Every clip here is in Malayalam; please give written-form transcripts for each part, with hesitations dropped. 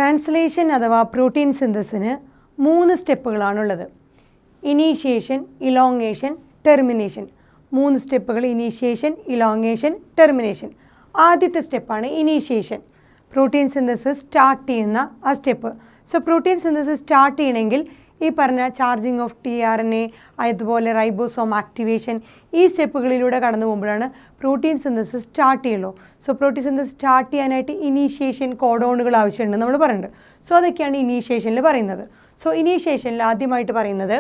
ട്രാൻസ്ലേഷൻ അഥവാ പ്രോട്ടീൻ സിന്തസിന് 3 സ്റ്റെപ്പുകളാണുള്ളത്. Initiation, elongation, termination. 3 സ്റ്റെപ്പുകൾ: ഇനീഷ്യേഷൻ, ഇലോങ്ങേഷൻ, ടെർമിനേഷൻ. ആദ്യത്തെ സ്റ്റെപ്പാണ് ഇനീഷ്യേഷൻ. പ്രോട്ടീൻ സിന്തസിസ് സ്റ്റാർട്ട് ചെയ്യുന്ന ആ step. So protein synthesis start ചെയ്യണമെങ്കിൽ ഈ പറഞ്ഞ ചാർജിങ് ഓഫ് tRNA, അതുപോലെ റൈബോസോം ആക്ടിവേഷൻ, ഈ സ്റ്റെപ്പുകളിലൂടെ കടന്നു പോകുമ്പോഴാണ് പ്രോട്ടീൻ സിന്തസിസ് സ്റ്റാർട്ട് ചെയ്യുള്ളൂ. സോ പ്രോട്ടീൻ സിന്തസിസ് സ്റ്റാർട്ട് ചെയ്യാനായിട്ട് ഇനീഷ്യേഷൻ കോഡോണുകൾ ആവശ്യമുണ്ട് നമ്മൾ പറയുന്നുണ്ട്. സോ അതൊക്കെയാണ് ഇനീഷ്യേഷനിൽ പറയുന്നത്. സോ ഇനീഷ്യേഷനിൽ ആദ്യമായിട്ട് പറയുന്നത്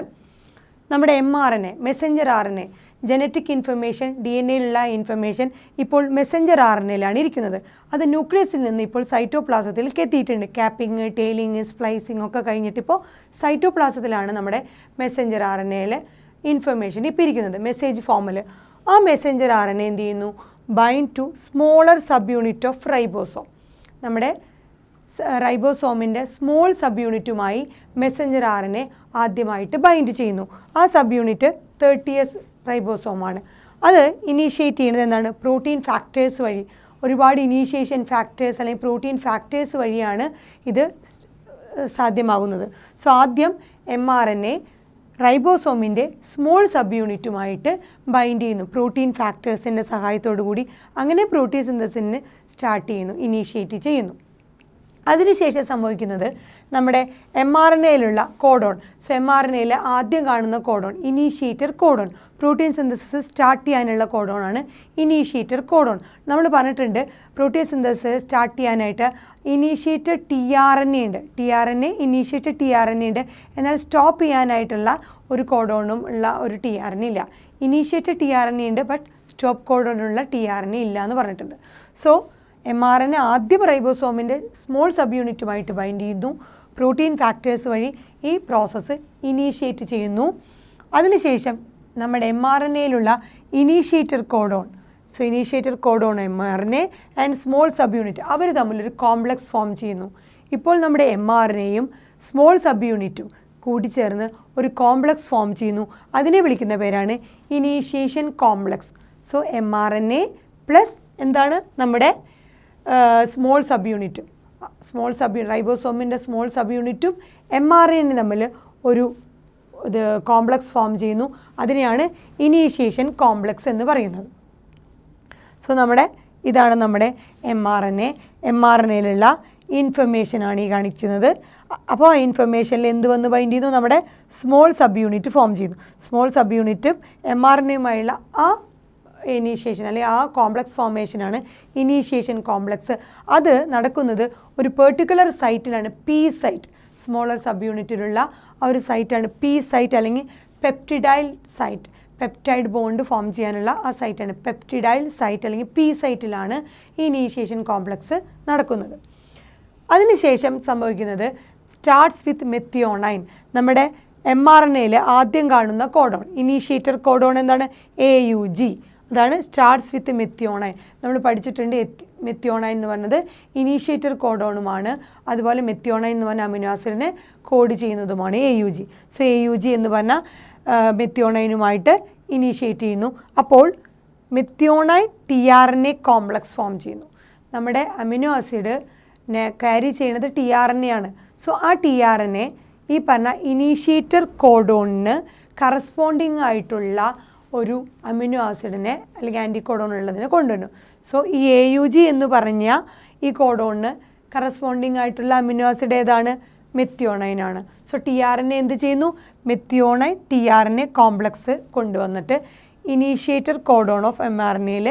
നമ്മുടെ mRNA, messenger RNA, genetic information, DNA-യിലുള്ള ഇൻഫർമേഷൻ ഇപ്പോൾ മെസ്സഞ്ചർ RNA-യിലാണ് ഇരിക്കുന്നത്. അത് ന്യൂക്ലിയസിൽ നിന്ന് ഇപ്പോൾ സൈറ്റോപ്ലാസത്തിലേക്ക് എത്തിയിട്ടുണ്ട്. ക്യാപ്പിംഗ്, ടെയിലിംഗ്, സ്പ്ലൈസിംഗ് ഒക്കെ കഴിഞ്ഞിട്ട് ഇപ്പോൾ സൈറ്റോപ്ലാസത്തിലാണ് നമ്മുടെ മെസ്സഞ്ചർ RNA-യിലെ ഇൻഫർമേഷൻ ഇപ്പോൾ ഇരിക്കുന്നത് മെസ്സേജ് ഫോമിൽ. ആ മെസ്സഞ്ചർ RNA എന്ത് ചെയ്യുന്നു? Bind to smaller sub unit of ribosome. നമ്മുടെ റൈബോസോമിൻ്റെ സ്മോൾ സബ് യൂണിറ്റുമായി മെസ്സഞ്ചർ RNA ആദ്യമായിട്ട് ബൈൻഡ് ചെയ്യുന്നു. ആ സബ് യൂണിറ്റ് 30S റൈബോസോമാണ്. അത് ഇനീഷ്യേറ്റ് ചെയ്യുന്നത് എന്താണ്? പ്രോട്ടീൻ ഫാക്ടേഴ്സ് വഴി. ഒരുപാട് ഇനീഷ്യേഷൻ ഫാക്ടേഴ്സ് അല്ലെങ്കിൽ പ്രോട്ടീൻ ഫാക്ടേഴ്സ് വഴിയാണ് ഇത് സാധ്യമാകുന്നത്. സോ ആദ്യം mRNA റൈബോസോമിൻ്റെ സ്മോൾ സബ് യൂണിറ്റുമായിട്ട് ബൈൻഡ് ചെയ്യുന്നു പ്രോട്ടീൻ ഫാക്ടേഴ്സിൻ്റെ സഹായത്തോടു കൂടി. അങ്ങനെ പ്രോട്ടീൻ സിന്തസിന് സ്റ്റാർട്ട് ചെയ്യുന്നു, ഇനീഷ്യേറ്റ് ചെയ്യുന്നു. അതിനുശേഷം സംഭവിക്കുന്നത് നമ്മുടെ mRNA-യിലുള്ള കോഡോൺ. സോ mRNA-യിൽ ആദ്യം കാണുന്ന codon initiator codon. Protein synthesis start ചെയ്യാനുള്ള കോഡോണാണ് ഇനീഷ്യേറ്റർ കോഡോൺ. നമ്മൾ പറഞ്ഞിട്ടുണ്ട് പ്രോട്ടീൻ സിന്തസിസ് സ്റ്റാർട്ട് ചെയ്യാനായിട്ട് ഇനീഷ്യേറ്റർ tRNA ഉണ്ട്. ഇനീഷ്യേറ്റർ tRNA ഉണ്ട്. എന്നാൽ സ്റ്റോപ്പ് ചെയ്യാനായിട്ടുള്ള ഒരു കോഡോണും ഉള്ള ഒരു tRNA ഇല്ല. ഇനീഷ്യേറ്റർ tRNA ഉണ്ട്, ബട്ട് സ്റ്റോപ്പ് കോഡോണുള്ള tRNA ഇല്ല എന്ന് പറഞ്ഞിട്ടുണ്ട്. സോ mRNA ആദ്യം റൈബോസോമിൻ്റെ സ്മോൾ സബ് യൂണിറ്റുമായിട്ട് ബൈൻഡ് ചെയ്യുന്നു. പ്രോട്ടീൻ ഫാക്ടേഴ്സ് വഴി ഈ പ്രോസസ്സ് ഇനീഷ്യേറ്റ് ചെയ്യുന്നു. അതിനുശേഷം നമ്മുടെ mRNA-യിലുള്ള initiator codon, so initiator codon mRNA and small sub unit അവർ തമ്മിലൊരു കോംപ്ലക്സ് ഫോം ചെയ്യുന്നു. ഇപ്പോൾ നമ്മുടെ mRNA-യും സ്മോൾ സബ് യൂണിറ്റും കൂടിച്ചേർന്ന് ഒരു കോംപ്ലക്സ് ഫോം ചെയ്യുന്നു. അതിനെ വിളിക്കുന്ന പേരാണ് initiation complex. So mRNA plus എന്താണ് നമ്മുടെ സ്മോൾ സബ് യൂണിറ്റും, റൈബോസോമിൻ്റെ സ്മോൾ സബ് യൂണിറ്റും mRNA തമ്മിൽ ഒരു കോംപ്ലക്സ് ഫോം ചെയ്യുന്നു. അതിനെയാണ് ഇനീഷ്യേഷൻ കോംപ്ലക്സ് എന്ന് പറയുന്നത്. സോ ഇതാണ് നമ്മുടെ mRNA-യിലുള്ള ഇൻഫർമേഷനാണ് ഈ കാണിക്കുന്നത്. അപ്പോൾ ആ ഇൻഫർമേഷനിൽ എന്ത് വന്ന് ബൈൻഡ് ചെയ്യുന്നു? നമ്മുടെ സ്മോൾ സബ് യൂണിറ്റ് ഫോം ചെയ്യുന്നു. സ്മോൾ സബ് യൂണിറ്റും mRNA-യുമായുള്ള ആ ഇനീഷ്യേഷൻ അല്ലെങ്കിൽ ആ കോംപ്ലക്സ് ഫോർമേഷനാണ് ഇനീഷ്യേഷൻ കോംപ്ലക്സ്. അത് നടക്കുന്നത് ഒരു പെർട്ടിക്കുലർ സൈറ്റിലാണ്, പി സൈറ്റ്. സ്മോളർ സബ് യൂണിറ്റിലുള്ള ആ ഒരു സൈറ്റാണ് പി സൈറ്റ് അല്ലെങ്കിൽ peptidyl site. Peptide bond form ചെയ്യാനുള്ള ആ സൈറ്റാണ് പെപ്റ്റിഡൈൽ സൈറ്റ് അല്ലെങ്കിൽ പി സൈറ്റിലാണ് ഈ ഇനീഷ്യേഷൻ കോംപ്ലക്സ് നടക്കുന്നത്. അതിനുശേഷം സംഭവിക്കുന്നത് സ്റ്റാർട്ട്സ് വിത്ത് മെത്തിയോണൈൻ. നമ്മുടെ mRNA-യിൽ ആദ്യം കാണുന്ന കോഡോൺ, ഇനീഷ്യേറ്റർ കോഡോൺ എന്താണ്? AUG. അതാണ് സ്റ്റാർട്ട്സ് വിത്ത് മെത്തിയോണൈൻ. നമ്മൾ പഠിച്ചിട്ടുണ്ട് മെത്തിയോണൈൻ എന്ന് പറഞ്ഞത് ഇനീഷ്യേറ്റർ കോഡോണുമാണ്. അതുപോലെ മെത്തിയോണൈൻ എന്ന് പറഞ്ഞ അമിനോ ആസിഡിനെ കോഡ് ചെയ്യുന്നതുമാണ് AUG. സോ AUG എന്ന് പറഞ്ഞാൽ മെത്തിയോണൈനുമായിട്ട് ഇനീഷ്യേറ്റ് ചെയ്യുന്നു. അപ്പോൾ മെത്തിയോണൈൻ tRNA കോംപ്ലക്സ് ഫോം ചെയ്യുന്നു. നമ്മുടെ അമിനോ ആസിഡിനെ ക്യാരി ചെയ്യുന്നത് tRNA ആണ്. സോ ആ tRNA ഈ പറഞ്ഞ ഇനീഷ്യേറ്റർ കോഡോണിന് കറസ്പോണ്ടിങ് ആയിട്ടുള്ള ഒരു അമിനോ ആസിഡിനെ അല്ലെങ്കിൽ ആൻറ്റി കോഡോൺ ഉള്ളതിനെ കൊണ്ടുവരുന്നു. സോ ഈ AUG എന്ന് പറഞ്ഞ ഈ കോഡോണിന് കറസ്പോണ്ടിങ് ആയിട്ടുള്ള അമിനോ ആസിഡ് ഏതാണ്? മെത്തിയോണൈൻ ആണ്. സോ tRNA എന്ത് ചെയ്യുന്നു? മെത്തിയോണൈൻ tRNA കോംപ്ലക്സ് കൊണ്ടുവന്നിട്ട് ഇനീഷ്യേറ്റർ കോഡോൺ ഓഫ് mRNA-യിൽ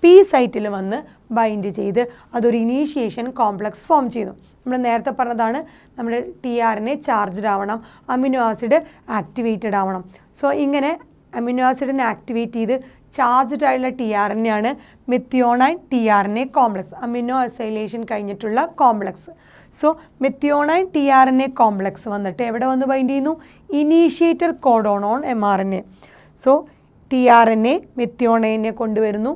പി സൈറ്റിൽ വന്ന് ബൈൻഡ് ചെയ്ത് അതൊരു ഇനീഷ്യേഷൻ കോംപ്ലക്സ് ഫോം ചെയ്യുന്നു. നമ്മൾ നേരത്തെ പറഞ്ഞതാണ് നമ്മുടെ tRNA ചാർജ്ഡ് ആവണം, അമിനോ ആസിഡ് ആക്ടിവേറ്റഡ് ആവണം. സോ ഇങ്ങനെ അമിനോ ആസിഡിനെ ആക്ടിവേറ്റ് ചെയ്ത് ചാർജ്ഡ് ആയിട്ടുള്ള tRNA ആണ് methionine tRNA complex, amino acylation കഴിഞ്ഞിട്ടുള്ള complex. So methionine tRNA complex വന്നിട്ട് എവിടെ വന്ന് ബൈൻഡ് ചെയ്യുന്നു? Initiator codon on mRNA. So tRNA മെത്തിയോണൈനെ കൊണ്ടുവരുന്നു.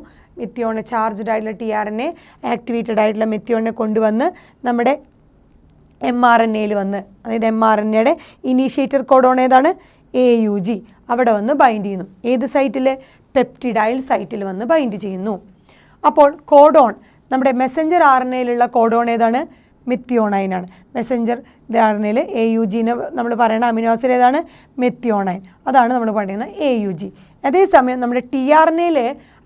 ചാർജ്ഡ് ആയിട്ടുള്ള tRNA ആക്ടിവേറ്റഡ് ആയിട്ടുള്ള മെത്തിയോണിനെ കൊണ്ടുവന്ന് നമ്മുടെ mRNA-യിൽ വന്ന്, അതായത് mRNA-യുടെ ഇനീഷ്യേറ്റർ കോഡോൺ ഏതാണ്? AUG. അവിടെ വന്ന് ബൈൻഡ് ചെയ്യുന്നു. ഏത് സൈറ്റിൽ? പെപ്റ്റിഡൈൽ സൈറ്റിൽ വന്ന് ബൈൻഡ് ചെയ്യുന്നു. അപ്പോൾ കോഡോൺ, നമ്മുടെ മെസ്സഞ്ചർ RNA-യിലുള്ള കോഡോൺ ഏതാണ്? മെത്തിയോണൈൻ ആണ്. മെസ്സഞ്ചർ RNAയിൽ AUG നമ്മൾ പറയുന്ന അമിനോ ആസിഡ് ഏതാണ്? മെത്തിയോണൈൻ. അതാണ് നമ്മൾ പറയുന്ന AUG. അതേസമയം നമ്മുടെ tRNAയിൽ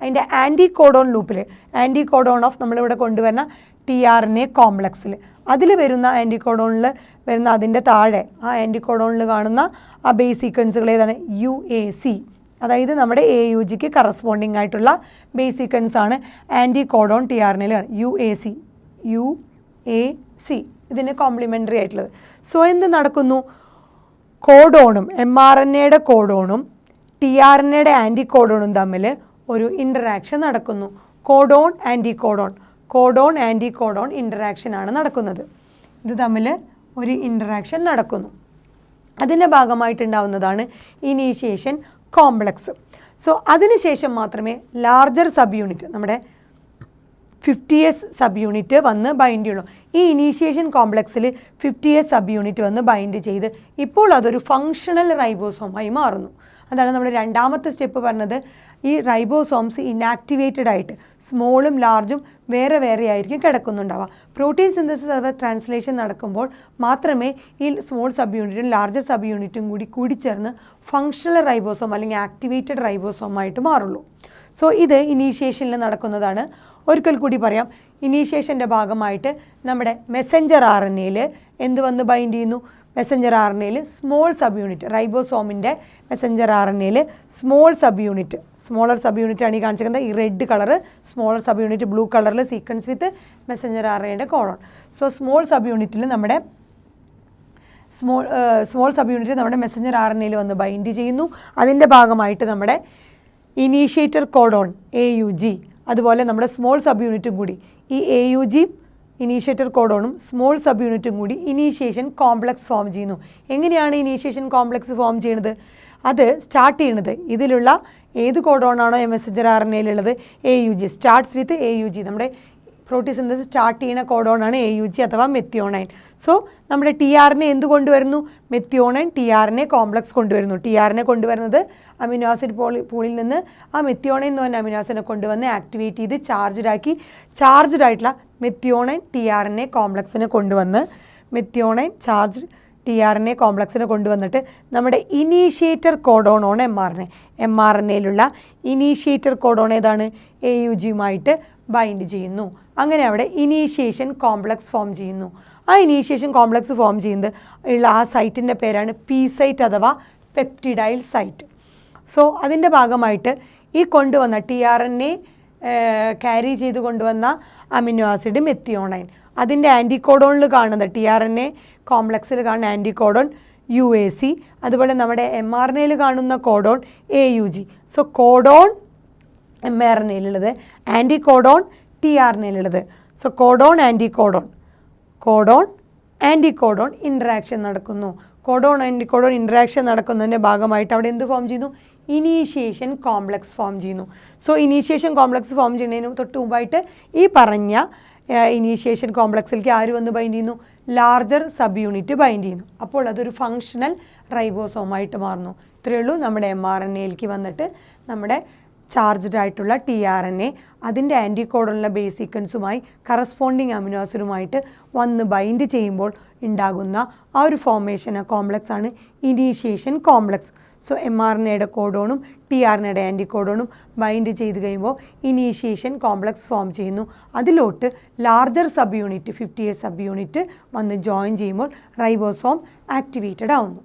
അതിൻ്റെ ആൻറ്റികോഡോൺ ലൂപ്പിൽ ആൻറ്റികോഡോൺ ഓഫ് നമ്മളിവിടെ കൊണ്ടുവരുന്ന tRNA കോംപ്ലക്സിൽ അതിൽ വരുന്ന ആൻറ്റികോഡോണിൽ വരുന്ന അതിൻ്റെ താഴെ ആ ആൻറ്റികോഡോണിൽ കാണുന്ന ആ ബേസ് സീക്വൻസുകൾ ഏതാണ്? UAC. അതായത് നമ്മുടെ AUGക്ക് കറസ്പോണ്ടിങ് ആയിട്ടുള്ള ബേസ് സീക്വൻസ് ആണ് ആൻറ്റികോഡോൺ tRNAയിലാണ് UAC. ഇതിന് കോംപ്ലിമെൻ്ററി ആയിട്ടുള്ളത്. സോ എന്ത് നടക്കുന്നു? കോഡോണും mRNAയുടെ കോഡോണും tRNAയുടെ ആൻറ്റികോഡോണും തമ്മിൽ ഒരു ഇൻ്ററാക്ഷൻ നടക്കുന്നു. കോഡോൺ ആൻറ്റികോഡോൺ ഇൻ്ററാക്ഷനാണ് നടക്കുന്നത്. ഇത് തമ്മിൽ ഒരു ഇൻ്ററാക്ഷൻ നടക്കുന്നു. അതിൻ്റെ ഭാഗമായിട്ടുണ്ടാവുന്നതാണ് ഇനീഷ്യേഷൻ കോംപ്ലക്സ്. സോ അതിനുശേഷം മാത്രമേ ലാർജർ സബ് യൂണിറ്റ് നമ്മുടെ 50S സബ് യൂണിറ്റ് വന്ന് ബൈൻഡ് ചെയ്യുള്ളൂ. ഈ ഇനീഷ്യേഷൻ കോംപ്ലക്സിൽ 50S സബ് യൂണിറ്റ് വന്ന് ബൈൻഡ് ചെയ്ത് ഇപ്പോൾ അതൊരു ഫങ്ഷണൽ റൈബോസോമായി മാറുന്നു. അതാണ് നമ്മൾ രണ്ടാമത്തെ സ്റ്റെപ്പ് പറഞ്ഞത്. ഈ റൈബോസോംസ് ഇനാക്ടിവേറ്റഡ് ആയിട്ട് സ്മോളും ലാർജും വേറെ വേറെ ആയിരിക്കും കിടക്കുന്നുണ്ടാവുക. പ്രോട്ടീൻ സിന്തസിസ് അഥവാ ട്രാൻസ്ലേഷൻ നടക്കുമ്പോൾ മാത്രമേ ഈ സ്മോൾ സബ് യൂണിറ്റും ലാർജർ സബ് യൂണിറ്റും കൂടിച്ചേർന്ന് ഫങ്ഷണൽ റൈബോസോം അല്ലെങ്കിൽ ആക്ടിവേറ്റഡ് റൈബോസോമായിട്ട് മാറുള്ളൂ. സോ ഇത് ഇനീഷ്യേഷനിൽ നടക്കുന്നതാണ്. ഒരിക്കൽ കൂടി പറയാം. ഇനീഷ്യേഷൻ്റെ ഭാഗമായിട്ട് നമ്മുടെ മെസ്സഞ്ചർ RNAയിൽ എന്ത് വന്ന് ബൈൻഡ് ചെയ്യുന്നു? മെസ്സഞ്ചർ RNAയിൽ സ്മോൾ സബ് യൂണിറ്റ് റൈബോസോമിൻ്റെ മെസ്സഞ്ചർ RNAയിൽ സ്മോളർ സബ് യൂണിറ്റ് ആണ് ഈ കാണിച്ചിരിക്കുന്നത്. ഈ red colour smaller sub unit, blue കളറിൽ സീക്വൻസ് വിത്ത് മെസ്സഞ്ചർ RNAയുടെ കോഡോൺ. സോ സ്മോൾ സബ് യൂണിറ്റിൽ നമ്മുടെ മെസ്സഞ്ചർ RNAയിൽ വന്ന് ബൈൻഡ് ചെയ്യുന്നു. അതിൻ്റെ ഭാഗമായിട്ട് നമ്മുടെ ഇനീഷ്യേറ്റർ കോഡോൺ AUG അതുപോലെ നമ്മുടെ സ്മോൾ സബ് യൂണിറ്റും കൂടി ഈ AUG ഇനീഷ്യേറ്റർ കോഡോണും സ്മോൾ സബ് യൂണിറ്റും കൂടി ഇനീഷ്യേഷൻ കോംപ്ലക്സ് ഫോം ചെയ്യുന്നു. എങ്ങനെയാണ് ഇനീഷ്യേഷൻ കോംപ്ലക്സ് ഫോം ചെയ്യുന്നത്? അത് സ്റ്റാർട്ട് ചെയ്യുന്നത് ഇതിലുള്ള ഏത് കോഡോണാണോ മെസ്സഞ്ചർ RNAയിലുള്ളത് AUG സ്റ്റാർട്ട്സ് വിത്ത് AUG. നമ്മുടെ പ്രോട്ടീൻ സിന്തസിസ് സ്റ്റാർട്ട് ചെയ്യുന്ന കോഡോണാണ് AUG അഥവാ മെത്തിയോണൈൻ. സോ നമ്മുടെ tRNA എന്ത് കൊണ്ടുവരുന്നു? മെത്തിയോണൈൻ tRNA കോംപ്ലക്സ് കൊണ്ടുവരുന്നു. tRNA കൊണ്ടുവരുന്നത് അമിനോ ആസിഡ് പൂളിൽ നിന്ന് ആ മെത്തിയോണൈൻ എന്ന് പറഞ്ഞ അമിനോ ആസിഡിനെ കൊണ്ടുവന്ന് ആക്ടിവേറ്റ് ചെയ്ത് ചാർജ്ഡ് ആയിട്ടുള്ള മെത്തിയോണൈൻ tRNA കോംപ്ലക്സിനെ കൊണ്ടുവന്ന് tRNA കോംപ്ലക്സിനെ കൊണ്ടുവന്നിട്ട് നമ്മുടെ ഇനീഷ്യേറ്റർ കോഡോൺ ഓൺ mRNAയിലുള്ള ഇനീഷ്യേറ്റർ കോഡോൺ ഏതാണ്? AUGയുമായിട്ട് ബൈൻഡ് ചെയ്യുന്നു. അങ്ങനെ അവിടെ ഇനീഷ്യേഷൻ കോംപ്ലക്സ് ഫോം ചെയ്യുന്നു. ആ ഇനീഷ്യേഷൻ കോംപ്ലക്സ് ഫോം ചെയ്യുന്നത് ഉള്ള ആ സൈറ്റിൻ്റെ പേരാണ് P സൈറ്റ് അഥവാ പെപ്റ്റിഡൈൽ സൈറ്റ്. സോ അതിൻ്റെ ഭാഗമായിട്ട് ഈ കൊണ്ടുവന്ന tRNA ക്യാരി ചെയ്ത് കൊണ്ടുവന്ന അമിനോ ആസിഡ് മെത്തിയോണൈൻ അതിൻ്റെ ആൻറ്റികോഡോണിൽ കാണുന്ന tRNA കോംപ്ലക്സിൽ കാണുന്ന ആൻറ്റികോഡോൺ UAC അതുപോലെ നമ്മുടെ mRNAയിൽ കാണുന്ന കോഡോൺ AUG. സോ കോഡോൺ mRNAയിലുള്ളത്, ആൻറ്റികോഡോൺ tRNAയിലുള്ളത്. സോ കോഡോൺ ആൻറ്റികോഡോൺ ഇൻട്രാക്ഷൻ നടക്കുന്നു. കോഡോൺ ആൻറ്റികോഡോൺ ഇൻട്രാക്ഷൻ നടക്കുന്നതിൻ്റെ ഭാഗമായിട്ട് അവിടെ എന്ത് ഫോം ചെയ്യുന്നു? ഇനീഷ്യേഷൻ കോംപ്ലക്സ് ഫോം ചെയ്യുന്നു. സോ ഇനീഷ്യേഷൻ കോംപ്ലക്സ് ഫോം ചെയ്യുന്നതിന് തൊട്ട് മുമ്പായിട്ട് ഈ പറഞ്ഞ ഇനീഷ്യേഷൻ കോംപ്ലക്സിലേക്ക് ആര് വന്ന് ബൈൻഡ് ചെയ്യുന്നു? ലാർജർ സബ് യൂണിറ്റ് ബൈൻഡ് ചെയ്യുന്നു. അപ്പോൾ അതൊരു ഫങ്ഷണൽ റൈബോസോമായിട്ട് മാറുന്നു. ഇത്രയേ ഉള്ളൂ. നമ്മുടെ mRNAയിലേക്ക് വന്നിട്ട് നമ്മുടെ ചാർജ്ഡ് ആയിട്ടുള്ള tRNA അതിൻ്റെ ആൻറ്റികോഡോണിലെ ബേസ് സീക്വൻസുമായി കറസ്പോണ്ടിങ് അമിനോ ആസിഡുമായിട്ട് വന്ന് ബൈൻഡ് ചെയ്യുമ്പോൾ ഉണ്ടാകുന്ന ആ ഒരു കോംപ്ലക്സ് ആണ് ഇനീഷ്യേഷൻ കോംപ്ലക്സ്. സോ mRNAയുടെ കോഡോണും tRNAയുടെ ആൻറ്റികോഡോണും ബൈൻഡ് ചെയ്ത് കഴിയുമ്പോൾ ഇനീഷ്യേഷൻ കോംപ്ലക്സ് ഫോം ചെയ്യുന്നു. അതിലോട്ട് larger sub unit 50S sub unit വന്ന് ജോയിൻ ചെയ്യുമ്പോൾ റൈബോസോം ആക്ടിവേറ്റഡ് ആവുന്നു.